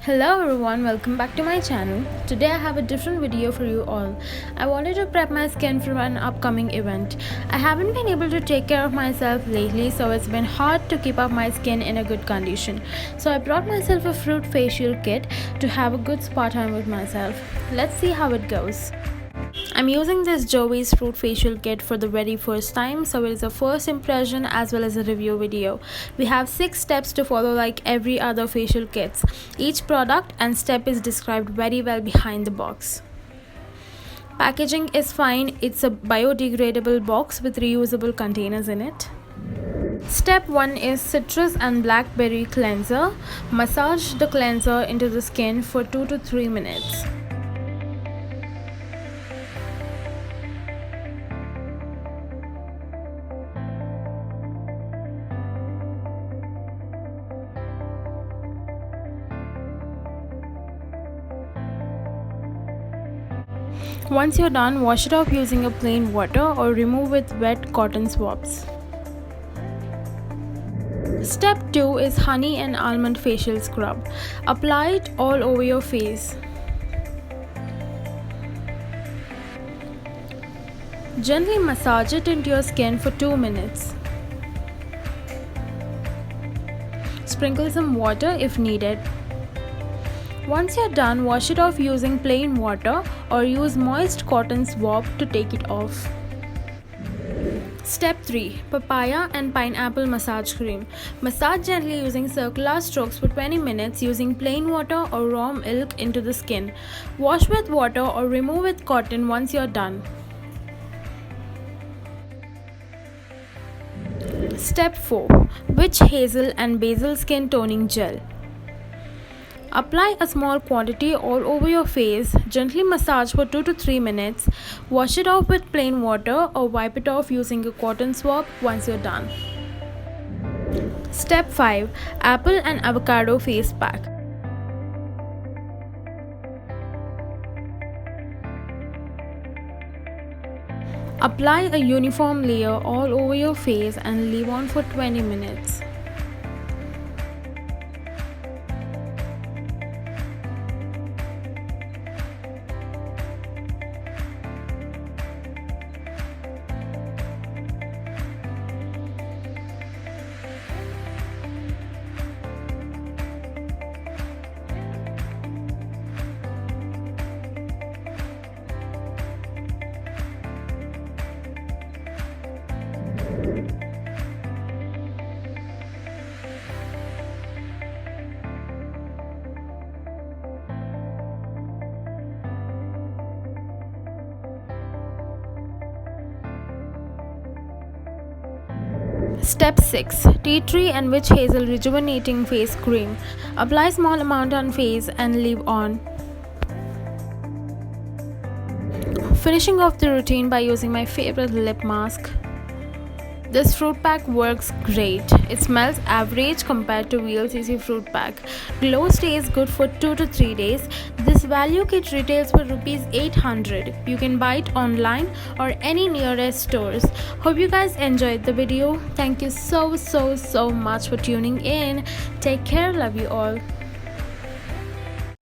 Hello everyone, welcome back to my channel. Today I have a different video for you all. I wanted to prep my skin for an upcoming event. I haven't been able to take care of myself lately, so it's been hard to keep up my skin in a good condition. So I brought myself a fruit facial kit to have a good spa time with myself. Let's see how it goes. I'm using this JOVEES Fruit Facial Kit for the very first time, so it is a first impression as well as a review video. We have 6 steps to follow like every other facial kits. Each product and step is described very well behind the box. Packaging is fine, it's a biodegradable box with reusable containers in it. Step 1 is citrus and blackberry cleanser. Massage the cleanser into the skin for 2 to 3 minutes. Once you're done, wash it off using a plain water or remove with wet cotton swabs. Step 2 is honey and almond facial scrub. Apply it all over your face. Gently massage it into your skin for 2 minutes. Sprinkle some water if needed. Once you're done, wash it off using plain water or use moist cotton swab to take it off. Step 3. Papaya and pineapple massage cream. Massage gently using circular strokes for 20 minutes using plain water or raw milk into the skin. Wash with water or remove with cotton once you're done. Step 4. Witch hazel and basil skin toning gel. Apply a small quantity all over your face, gently massage for 2 to 3 minutes, wash it off with plain water or wipe it off using a cotton swab once you're done. Step 5. Apple and avocado face pack. Apply a uniform layer all over your face and leave on for 20 minutes. Step 6. Tea tree and witch hazel rejuvenating face cream. Apply small amount on face and leave on. Finishing off the routine by using my favorite lip mask. This fruit pack works great. It smells average compared to VLCC fruit pack. Glow stays good for 2 to 3 days. This value kit retails for Rs 800. You can buy it online or any nearest stores. Hope you guys enjoyed the video. Thank you so much for tuning in. Take care. Love you all.